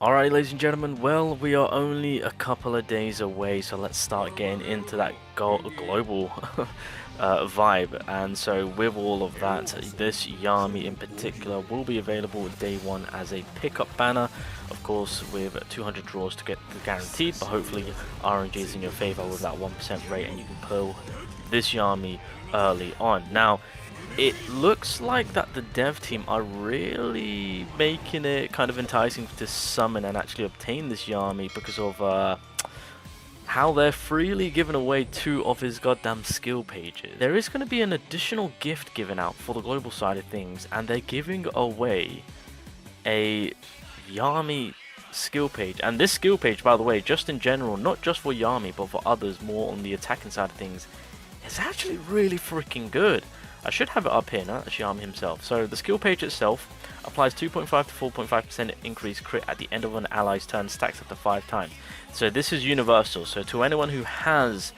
Alright, ladies and gentlemen, well, we are only a couple of days away, so let's start getting into that global vibe. And so with all of that, this YAMI in particular will be available day one as a pickup banner, of course with 200 draws to get the guaranteed, but hopefully RNG is in your favor with that 1% rate and you can pull this YAMI early on. Now, it looks like that the dev team are really making it kind of enticing to summon and actually obtain this YAMI because of how they're freely giving away 2 of his goddamn skill pages. There is going to be an additional gift given out for the global side of things, and they're giving away a YAMI skill page. And this skill page, by the way, just in general, not just for YAMI but for others more on the attacking side of things, is actually really freaking good. I should have it up here now, that's YAMI himself. So the skill page itself applies 2.5 to 4.5% increased crit at the end of an ally's turn, stacks up to 5 times. So this is universal, so to anyone who has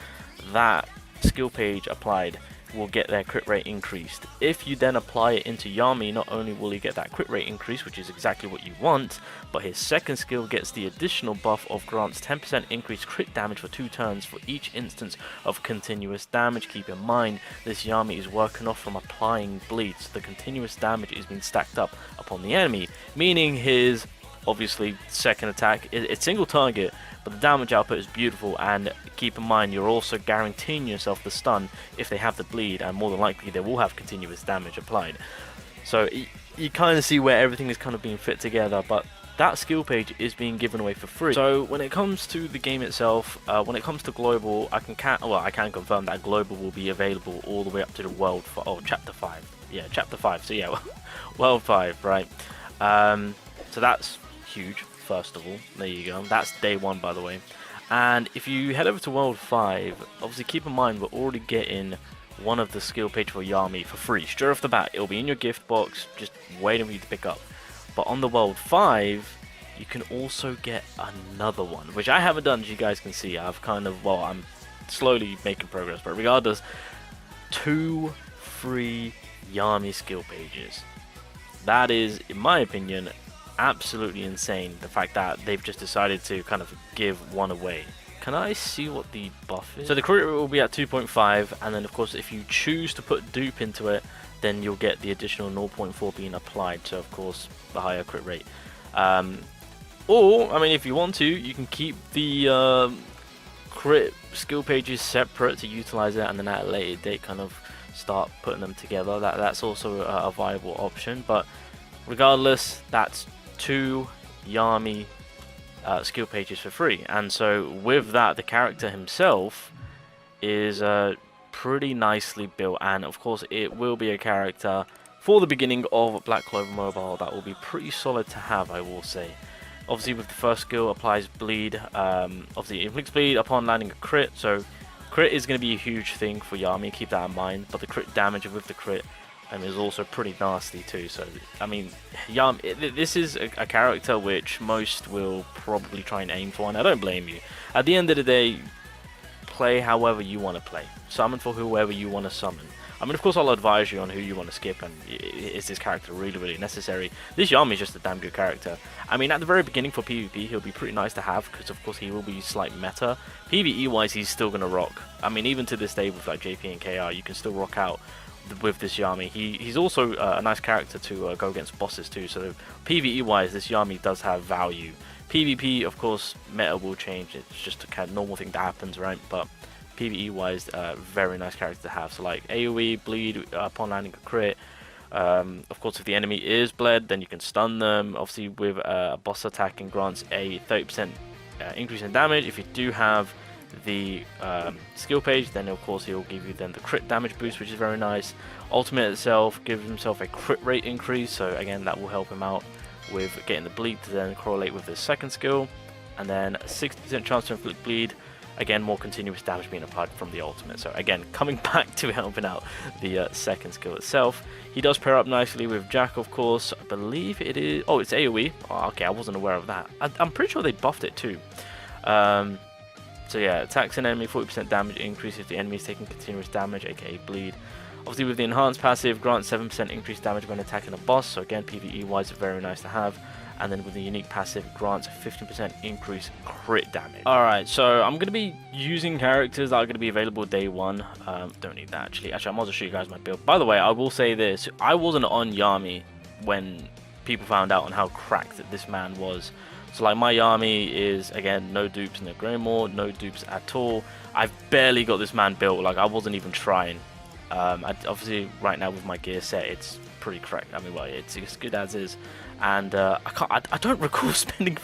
that skill page applied will get their crit rate increased. If you then apply it into YAMI, not only will he get that crit rate increase, which is exactly what you want, but his second skill gets the additional buff of grants 10% increased crit damage for 2 turns for each instance of continuous damage. Keep in mind, this YAMI is working off from applying bleed, so the continuous damage is being stacked up upon the enemy, meaning his obviously second attack, it's single target, but the damage output is beautiful. And keep in mind, you're also guaranteeing yourself the stun if they have the bleed, and more than likely they will have continuous damage applied. So you kind of see where everything is kind of being fit together, but that skill page is being given away for free. So when it comes to the game itself, when it comes to global, I can confirm that global will be available all the way up to the world for chapter 5. Yeah, chapter 5. So yeah, world 5, right? So that's huge. First of all, there you go, that's day 1, by the way. And if you head over to world 5, obviously keep in mind we're already getting one of the skill page for YAMI for free straight off the bat. It'll be in your gift box, just waiting for you to pick up. But on the world 5 you can also get another one, which I haven't done, as you guys can see. I've kind of, well, I'm slowly making progress, but regardless, 2 free YAMI skill pages. That is, in my opinion, absolutely insane, the fact that they've just decided to kind of give one away. Can I see what the buff is? So the crit rate will be at 2.5, and then of course if you choose to put dupe into it, then you'll get the additional 0.4 being applied, so of course the higher crit rate. Or, I mean, if you want to, you can keep the crit skill pages separate to utilize it, and then at a later date kind of start putting them together. That's also a viable option, but regardless, that's 2 YAMI skill pages for free. And so with that, the character himself is pretty nicely built, and of course it will be a character for the beginning of Black Clover Mobile that will be pretty solid to have, I will say. Obviously with the first skill applies bleed, obviously it inflicts bleed upon landing a crit, so crit is going to be a huge thing for YAMI, keep that in mind, but the crit damage with the crit is also pretty nasty too. So I mean, YAMI, this is a character which most will probably try and aim for, and I don't blame you. At the end of the day, play however you want to play, summon for whoever you want to summon. I mean, of course I'll advise you on who you want to skip, and is this character really necessary. This YAMI is just a damn good character. I mean, at the very beginning for PvP he'll be pretty nice to have, because of course he will be slight meta. PvE wise he's still gonna rock. I mean, even to this day with like JP and KR, you can still rock out with this YAMI. He's also a nice character to go against bosses too, so PvE wise this YAMI does have value. PvP, of course, meta will change, it's just a kind of normal thing that happens, right? But PvE wise, very nice character to have. So like AoE, bleed upon landing a crit. Of course if the enemy is bled, then you can stun them. Obviously with a boss attack and grants a 30% increase in damage. If you do have the skill page, then of course he'll give you then the crit damage boost, which is very nice. Ultimate itself gives himself a crit rate increase, so again that will help him out with getting the bleed to then correlate with his second skill. And then 60% chance to inflict bleed, again more continuous damage being applied from the ultimate. So again, coming back to helping out the second skill itself. He does pair up nicely with Jack, of course. I believe it is, oh, it's AoE. Oh, okay, I wasn't aware of that. I'm pretty sure they buffed it too. So yeah, attacks an enemy 40% damage increase if the enemy is taking continuous damage, aka bleed. Obviously with the enhanced passive, grants 7% increased damage when attacking a boss, so again PvE wise very nice to have. and then with the unique passive grants a 15% increase crit damage. Alright, so I'm going to be using characters that are going to be available day one. Don't need that actually. Actually, I might as well show you guys my build. By the way, I will say this, I wasn't on YAMI when people found out on how cracked this man was. So like my YAMI is, again, no dupes, no Greymore, no dupes at all. I've barely got this man built, like I wasn't even trying. Obviously right now with my gear set it's pretty cracked. I mean, well, it's as good as is, and I don't recall spending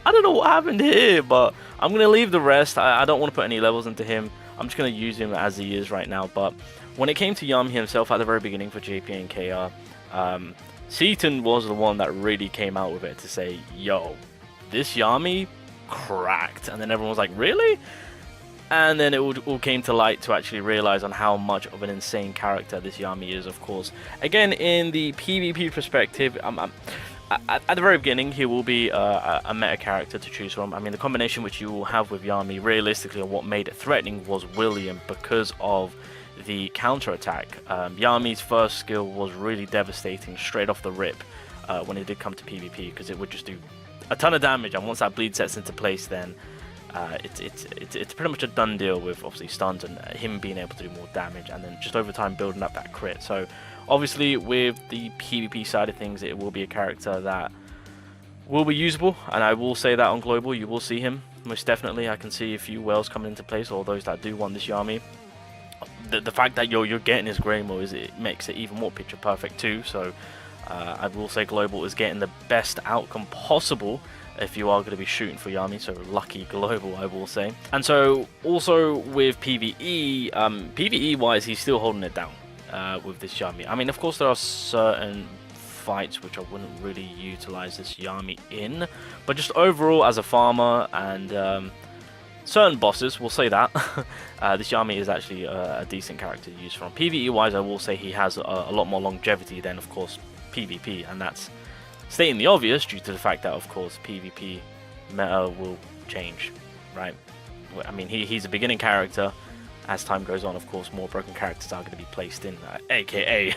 I don't know what happened here, but I'm gonna leave the rest. I don't want to put any levels into him. I'm just gonna use him as he is right now. But when it came to YAMI himself at the very beginning for JP and KR, Seaton was the one that really came out with it to say, yo, this YAMI cracked, and then everyone was like, really? And then it all came to light to actually realize on how much of an insane character this YAMI is, of course. Again, in the PvP perspective, at the very beginning, he will be a meta character to choose from. I mean, the combination which you will have with YAMI, realistically, and what made it threatening was William because of the counter-attack. YAMI's first skill was really devastating straight off the rip when it did come to PvP, because it would just do a ton of damage, and once that bleed sets into place, then it's pretty much a done deal with obviously stuns and him being able to do more damage, and then just over time building up that crit. So obviously with the PvP side of things, it will be a character that will be usable, and I will say that on global you will see him most definitely. I can see a few whales coming into place, or those that do want this YAMI. The fact that you're getting his Greymore it makes it even more picture perfect too. So I will say global is getting the best outcome possible if you are going to be shooting for YAMI, so lucky global, I will say. And so also with PvE, PvE wise, he's still holding it down with this YAMI. I mean, of course there are certain fights which I wouldn't really utilize this YAMI in, but just overall as a farmer and certain bosses, we'll say that this YAMI is actually a decent character to use from. PvE wise, I will say he has a lot more longevity than, of course, PvP, and that's stating the obvious due to the fact that, of course, PvP meta will change, right? I mean, he's a beginning character. As time goes on, of course, more broken characters are going to be placed in, aka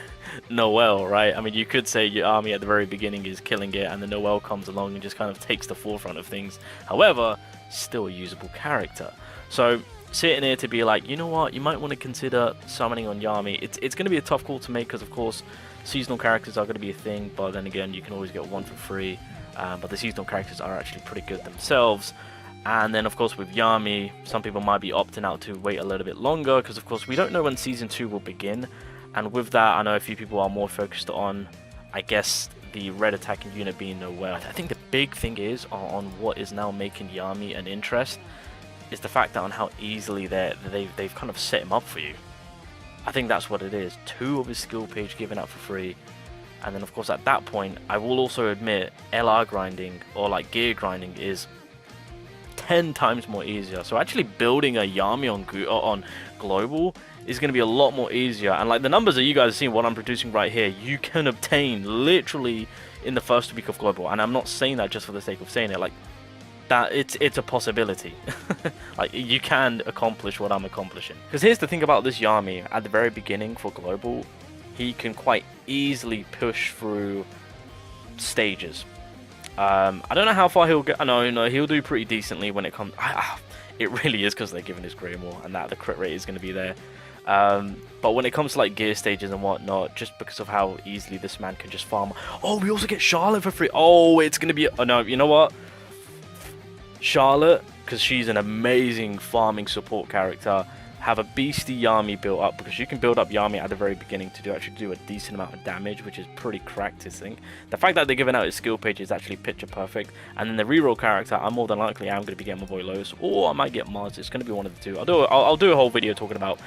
Noel, right? I mean, you could say your army at the very beginning is killing it, and the Noel comes along and just kind of takes the forefront of things. However, still a usable character. So sitting here to be like, you know what, you might want to consider summoning on YAMI. It's going to be a tough call to make because, of course, seasonal characters are going to be a thing, but then again, you can always get one for free. But the seasonal characters are actually pretty good themselves. And then, of course, with YAMI, some people might be opting out to wait a little bit longer because, of course, we don't know when Season 2 will begin. And with that, I know a few people are more focused on, I guess, the red attacking unit being Noel. I think the big thing is on what is now making YAMI an interest is the fact that on how easily they've kind of set him up for you. I think that's what it is. 2 of his skill page given out for free. And then, of course, at that point, I will also admit LR grinding or like gear grinding is 10 times more easier. So actually building a YAMI on global is going to be a lot more easier. And like the numbers that you guys are seeing, what I'm producing right here, you can obtain literally in the first week of global. And I'm not saying that just for the sake of saying it. Like that, it's a possibility. Like you can accomplish what I'm accomplishing. Because here's the thing about this YAMI at the very beginning for global, he can quite easily push through stages. I don't know how far he'll get. No, he'll do pretty decently when it comes. It really is because they're giving his Greymore and that the crit rate is going to be there. But when it comes to like gear stages and whatnot, just because of how easily this man can just farm. Oh, we also get Charlotte for free. Oh, it's going to be. Oh no, you know what? Charlotte, because she's an amazing farming support character. Have a beastie YAMI built up, because you can build up YAMI at the very beginning to actually do a decent amount of damage, which is pretty cracked to think. The fact that they're giving out his skill page is actually picture perfect. And then the reroll character, I'm more than likely I'm going to be getting my boy Lois, or I might get Mars. It's going to be one of the two. I'll do a whole video talking about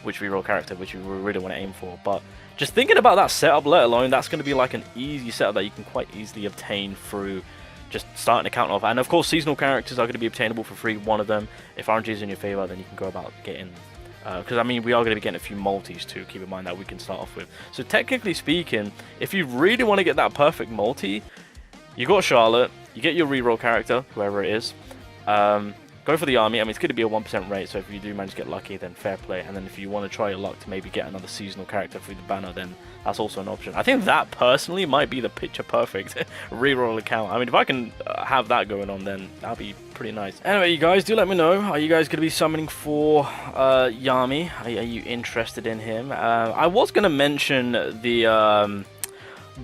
which reroll character which you really want to aim for. But just thinking about that setup, let alone that's going to be like an easy setup that you can quite easily obtain through just starting a count off. And of course, seasonal characters are going to be obtainable for free. One of them, if RNG is in your favor, then you can go about getting, because I mean, we are going to be getting a few multis too. Keep in mind that we can start off with. So technically speaking, if you really want to get that perfect multi, you got Charlotte, you get your reroll character, whoever it is, go go for the army. I mean, it's going to be a 1% rate, so if you do manage to get lucky, then fair play. And then if you want to try your luck to maybe get another seasonal character through the banner, then that's also an option. I think that personally might be the picture perfect reroll account. I mean, if I can have that going on, then that'll be pretty nice. Anyway, you guys, do let me know. Are you guys going to be summoning for YAMI? Are you interested in him? I was going to mention the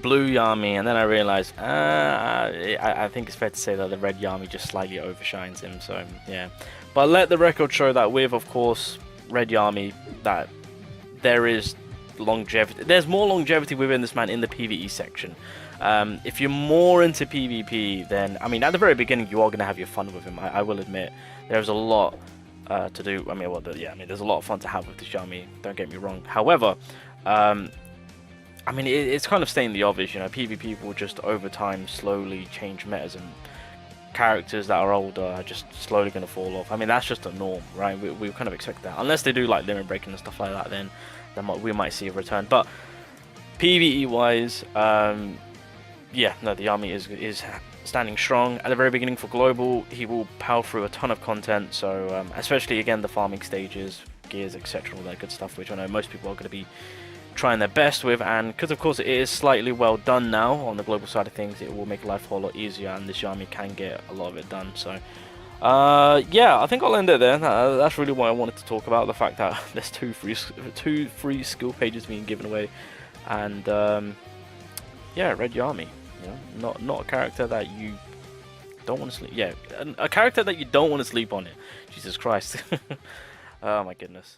blue YAMI, and then I realized I think it's fair to say that the red YAMI just slightly overshines him, so yeah. But let the record show that with, of course, red YAMI, that there is longevity. There's more longevity within this man in the PVE section. If you're more into PvP, then, I mean, at the very beginning, you are going to have your fun with him. I will admit, there's a lot to do. I mean, well, yeah, I mean, there's a lot of fun to have with this YAMI, don't get me wrong. However, I mean, it's kind of stating the obvious, you know, PvP will just over time slowly change metas, and characters that are older are just slowly going to fall off. I mean, that's just a norm, right? We kind of expect that. Unless they do like limit breaking and stuff like that, then we might see a return. But PvE-wise, yeah, no, the army is standing strong. At the very beginning for Global, he will power through a ton of content, so especially, again, the farming stages, gears, etc., all that good stuff, which I know most people are going to be trying their best with, and because of course it is slightly well done now on the global side of things, it will make life a whole lot easier, and this YAMI can get a lot of it done. So yeah, I think I'll end it there. That's really what I wanted to talk about, the fact that there's two free skill pages being given away, and yeah, red YAMI, you know, not a character that you don't want to sleep, yeah, a character that you don't want to sleep on it. Jesus Christ. Oh my goodness.